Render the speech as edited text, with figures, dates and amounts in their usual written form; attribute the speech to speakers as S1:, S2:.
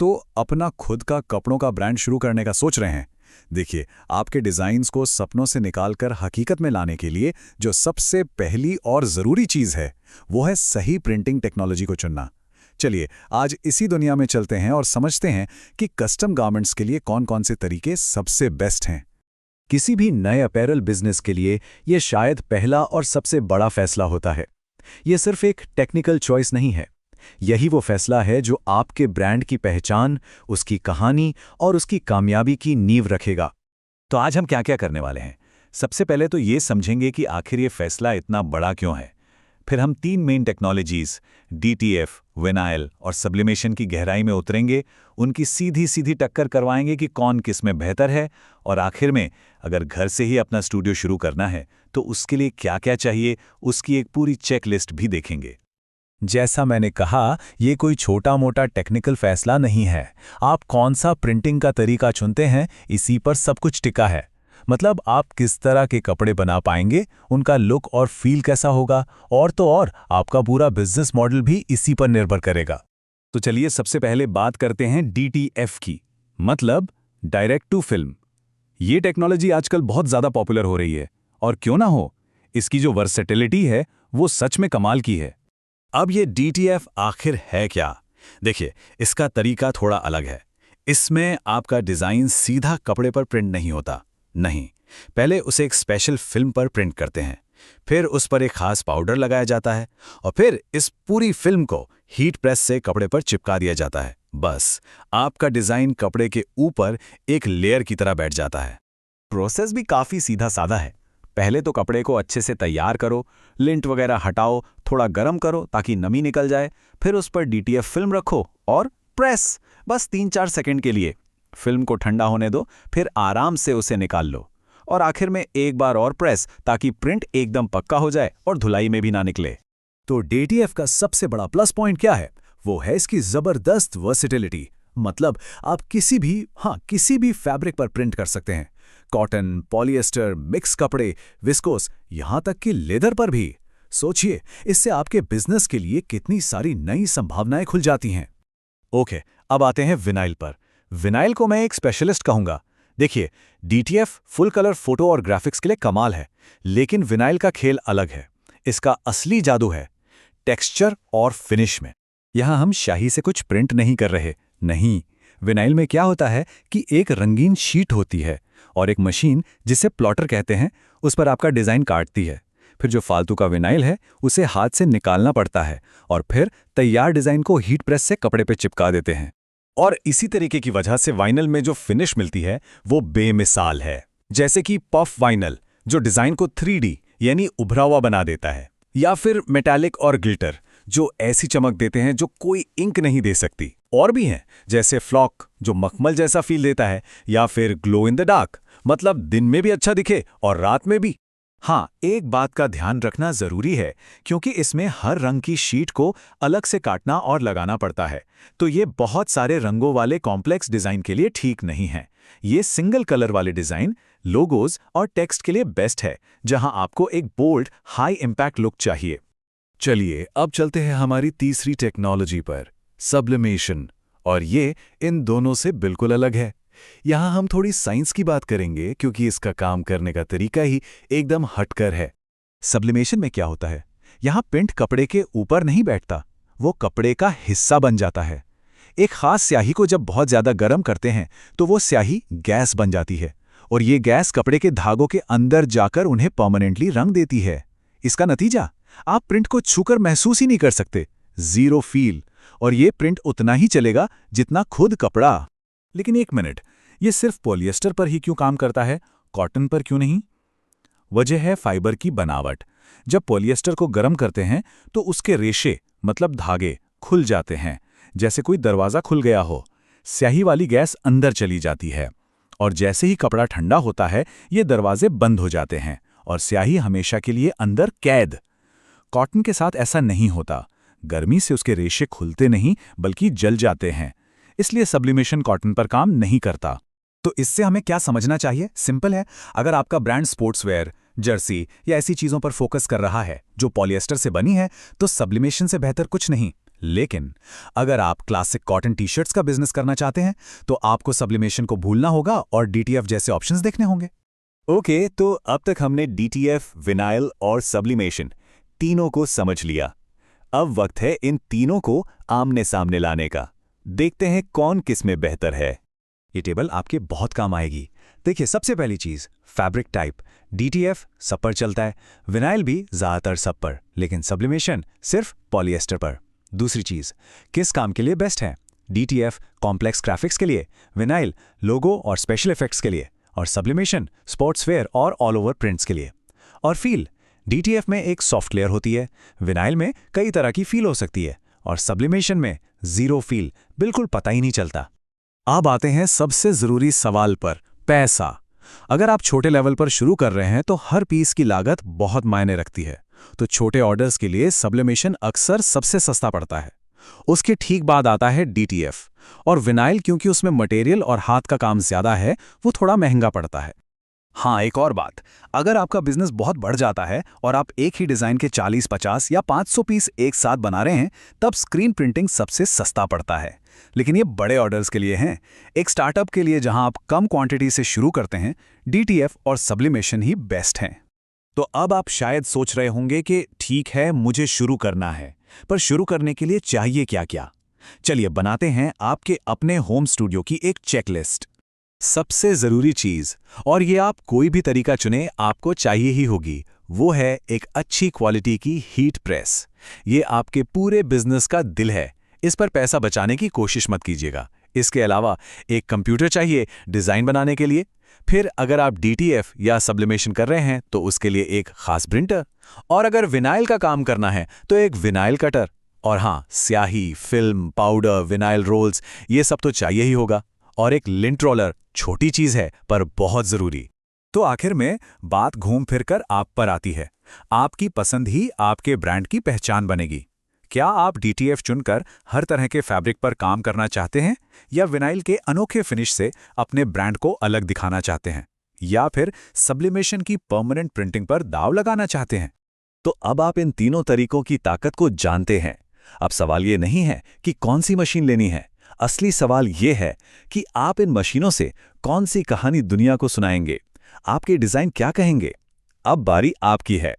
S1: तो अपना खुद का कपड़ों का ब्रांड शुरू करने का सोच रहे हैं? देखिए, आपके डिज़ाइंस को सपनों से निकालकर हकीकत में लाने के लिए जो सबसे पहली और ज़रूरी चीज़ है, वो है सही प्रिंटिंग टेक्नोलॉजी को चुनना। चलिए, आज इसी दुनिया में चलते हैं और समझते हैं कि कस्टम गारमेंट्स के लिए कौन-कौन से तरीके सबसे बेस्ट हैं। किसी भी नए अपैरल बिजनेस के लिए ये शायद पहला और सबसे बड़ा फैसला होता है। ये सिर्फ एक टेक्निकल चॉइस नहीं है। यही वो फैसला है जो आपके ब्रांड की पहचान, उसकी कहानी और उसकी कामयाबी की नींव रखेगा। तो आज हम क्या-क्या करने वाले हैं? सबसे पहले तो ये समझेंगे कि आखिर ये फैसला इतना बड़ा क्यों है। फिर हम 3 मेन टेक्नोलॉजीज डीटीएफ, विनाइल और सब्लिमेशन की गहराई में उतरेंगे, उनकी सीधी-सीधी टक्कर करवाएंगे कि कौन किस में बेहतर है। और आखिर में, अगर घर से ही अपना स्टूडियो शुरू करना है तो उसके लिए क्या-क्या चाहिए, उसकी एक पूरी चेकलिस्ट भी देखेंगे।
S2: जैसा मैंने कहा, ये कोई छोटा-मोटा टेक्निकल फैसला नहीं है। आप कौन सा प्रिंटिंग का तरीका चुनते हैं, इसी पर सब कुछ टिका है। मतलब आप किस तरह के कपड़े बना पाएंगे, उनका लुक और फील कैसा होगा, और तो और आपका पूरा बिजनेस मॉडल भी इसी पर निर्भर करेगा।
S1: तो चलिए सबसे पहले बात करते हैं डीटीएफ की, मतलब डायरेक्ट टू फिल्म। ये टेक्नोलॉजी आजकल बहुत ज़्यादा पॉपुलर हो रही है, और क्यों ना हो, इसकी जो वर्सेटिलिटी है वो सच में कमाल की है। अब ये डीटीएफ आखिर है क्या? देखिए, इसका तरीका थोड़ा अलग है। इसमें आपका डिज़ाइन सीधा कपड़े पर प्रिंट नहीं होता। नहीं, पहले उसे एक स्पेशल फिल्म पर प्रिंट करते हैं, फिर उस पर एक खास पाउडर लगाया जाता है, और फिर इस पूरी फिल्म को हीट प्रेस से कपड़े पर चिपका दिया जाता है। बस, आपका डिज़ाइन कपड़े के ऊपर एक लेयर की तरह बैठ जाता है। प्रोसेस भी काफ़ी सीधा साधा है। पहले तो कपड़े को अच्छे से तैयार करो, लिंट वगैरह हटाओ, थोड़ा गर्म करो ताकि नमी निकल जाए, फिर उस पर डीटीएफ फिल्म रखो और प्रेस, बस 3-4 सेकंड के लिए। फिल्म को ठंडा होने दो, फिर आराम से उसे निकाल लो, और आखिर में एक बार और प्रेस, ताकि प्रिंट एकदम पक्का हो जाए और धुलाई में भी ना निकले।
S2: तो डीटीएफ का सबसे बड़ा प्लस पॉइंट क्या है? वो है इसकी जबरदस्त वर्सेटिलिटी। मतलब आप किसी भी फैब्रिक पर प्रिंट कर सकते हैं। कॉटन, पॉलिएस्टर, मिक्स कपड़े, विस्कोस, यहां तक कि लेदर पर भी। सोचिए, इससे आपके बिजनेस के लिए कितनी सारी नई संभावनाएं खुल जाती हैं।
S1: ओके, अब आते हैं विनाइल पर। विनाइल को मैं एक स्पेशलिस्ट कहूंगा। देखिए, डीटीएफ फुल कलर फोटो और ग्राफिक्स के लिए कमाल है, लेकिन विनाइल का खेल अलग है। इसका असली जादू है टेक्सचर और फिनिश में। यहां हम स्याही से कुछ प्रिंट नहीं कर रहे, नहीं। विनाइल में क्या होता है कि एक रंगीन शीट होती है और एक मशीन, जिसे प्लॉटर कहते हैं, उस पर आपका डिज़ाइन काटती है। फिर जो फालतू का विनाइल है उसे हाथ से निकालना पड़ता है, और फिर तैयार डिज़ाइन को हीट प्रेस से कपड़े पे चिपका देते हैं। और इसी तरीके की वजह से वाइनल में जो फिनिश मिलती है वो बेमिसाल है। जैसे कि पफ वाइनल, जो डिज़ाइन को 3D यानी उभरा हुआ बना देता है, या फिर मेटालिक और ग्लिटर, जो ऐसी चमक देते हैं जो कोई इंक नहीं दे सकती। और भी हैं, जैसे फ्लॉक, जो मखमल जैसा फील देता है, या फिर ग्लो इन द डार्क, मतलब दिन में भी अच्छा दिखे और रात में भी। हाँ, एक बात का ध्यान रखना जरूरी है, क्योंकि इसमें हर रंग की शीट को अलग से काटना और लगाना पड़ता है, तो ये बहुत सारे रंगों वाले कॉम्प्लेक्स डिजाइन के लिए ठीक नहीं है। ये सिंगल कलर वाले डिजाइन, लोगोज और टेक्स्ट के लिए बेस्ट है, जहां आपको एक बोल्ड, हाई इंपैक्ट लुक चाहिए। चलिए, अब चलते हैं हमारी तीसरी टेक्नोलॉजी पर, सब्लिमेशन। और ये इन दोनों से बिल्कुल अलग है। यहां हम थोड़ी साइंस की बात करेंगे, क्योंकि इसका काम करने का तरीका ही एकदम हटकर है। सब्लिमेशन में क्या होता है? यहां प्रिंट कपड़े के ऊपर नहीं बैठता, वो कपड़े का हिस्सा बन जाता है। एक खास स्याही को जब बहुत ज्यादा गर्म करते हैं तो वो स्याही गैस बन जाती है, और ये गैस कपड़े के धागों के अंदर जाकर उन्हें परमानेंटली रंग देती है। इसका नतीजा, आप प्रिंट को छूकर महसूस ही नहीं कर सकते, जीरो फील। और ये प्रिंट उतना ही चलेगा जितना खुद कपड़ा। लेकिन एक मिनट, ये सिर्फ पॉलिएस्टर पर ही क्यों काम करता है, कॉटन पर क्यों नहीं? वजह है फाइबर की बनावट। जब पॉलिएस्टर को गर्म करते हैं तो उसके रेशे, मतलब धागे, खुल जाते हैं, जैसे कोई दरवाजा खुल गया हो। स्याही वाली गैस अंदर चली जाती है, और जैसे ही कपड़ा ठंडा होता है ये दरवाजे बंद हो जाते हैं, और स्याही हमेशा के लिए अंदर कैद। कॉटन के साथ ऐसा नहीं होता। गर्मी से उसके रेशे खुलते नहीं, बल्कि जल जाते हैं। इसलिए सब्लिमेशन कॉटन पर काम नहीं करता। तो इससे हमें क्या समझना चाहिए? सिंपल है, अगर आपका ब्रांड स्पोर्ट्सवेयर, जर्सी या ऐसी चीज़ों पर फोकस कर रहा है जो पॉलिएस्टर से बनी है, तो सब्लिमेशन से बेहतर कुछ नहीं।
S2: लेकिन अगर आप क्लासिक कॉटन टी शर्ट्स का बिजनेस करना चाहते हैं तो आपको सब्लिमेशन को भूलना होगा और डीटीएफ जैसे ऑप्शंस देखने होंगे।
S1: ओके, तो अब तक हमने डीटीएफ, विनाइल और सब्लिमेशन तीनों को समझ लिया। अब वक्त है इन तीनों को आमने सामने लाने का। देखते हैं कौन किस में बेहतर है।
S2: ये टेबल आपके बहुत काम आएगी। देखिए, सबसे पहली चीज फैब्रिक टाइप। डीटीएफ सब पर चलता है, विनाइल भी ज्यादातर सब पर, लेकिन सब्लिमेशन सिर्फ पॉलिएस्टर पर। दूसरी चीज, किस काम के लिए बेस्ट है? डीटीएफ कॉम्प्लेक्स ग्राफिक्स के लिए, विनाइल लोगो और स्पेशल इफेक्ट्स के लिए, और सब्लिमेशन स्पोर्ट्स वेयर और ऑल ओवर प्रिंट्स के लिए। और फील, डीटीएफ में एक सॉफ्ट लेयर होती है, विनाइल में कई तरह की फील हो सकती है, और सब्लिमेशन में जीरो फील, बिल्कुल पता ही नहीं चलता।
S1: अब आते हैं सबसे जरूरी सवाल पर, पैसा। अगर आप छोटे लेवल पर शुरू कर रहे हैं तो हर पीस की लागत बहुत मायने रखती है। तो छोटे ऑर्डर्स के लिए सब्लिमेशन अक्सर सबसे सस्ता पड़ता है। उसके ठीक बाद आता है डीटीएफ, और विनाइल क्योंकि उसमें मटेरियल और हाथ का काम ज्यादा है वो थोड़ा महंगा पड़ता है।
S2: हाँ, एक और बात, अगर आपका बिजनेस बहुत बढ़ जाता है और आप एक ही डिज़ाइन के 40, 50 या 500 पीस एक साथ बना रहे हैं, तब स्क्रीन प्रिंटिंग सबसे सस्ता पड़ता है। लेकिन ये बड़े ऑर्डर्स के लिए हैं। एक स्टार्टअप के लिए जहां आप कम क्वांटिटी से शुरू करते हैं, डीटीएफ और सब्लिमेशन ही बेस्ट हैं।
S1: तो अब आप शायद सोच रहे होंगे कि ठीक है, मुझे शुरू करना है, पर शुरू करने के लिए चाहिए क्या क्या? चलिए बनाते हैं आपके अपने होम स्टूडियो की एक चेकलिस्ट। सबसे जरूरी चीज, और ये आप कोई भी तरीका चुने आपको चाहिए ही होगी, वो है एक अच्छी क्वालिटी की हीट प्रेस। ये आपके पूरे बिजनेस का दिल है। इस पर पैसा बचाने की कोशिश मत कीजिएगा। इसके अलावा एक कंप्यूटर चाहिए डिजाइन बनाने के लिए। फिर अगर आप डीटीएफ या सब्लिमेशन कर रहे हैं तो उसके लिए एक खास प्रिंटर, और अगर विनाइल का काम करना है तो एक विनाइल कटर। और हाँ, स्याही, फिल्म, पाउडर, विनाइल रोल्स, ये सब तो चाहिए ही होगा। और एक लिंट रोलर, छोटी चीज है पर बहुत जरूरी।
S2: तो आखिर में बात घूम फिर कर आप पर आती है। आपकी पसंद ही आपके ब्रांड की पहचान बनेगी। क्या आप डीटीएफ चुनकर हर तरह के फैब्रिक पर काम करना चाहते हैं, या विनाइल के अनोखे फिनिश से अपने ब्रांड को अलग दिखाना चाहते हैं, या फिर सब्लिमेशन की परमानेंट प्रिंटिंग पर दांव लगाना चाहते हैं?
S1: तो अब आप इन तीनों तरीकों की ताकत को जानते हैं। अब सवाल ये नहीं है कि कौन सी मशीन लेनी है, असली सवाल ये है कि आप इन मशीनों से कौन सी कहानी दुनिया को सुनाएंगे, आपके डिजाइन क्या कहेंगे। अब बारी आपकी है।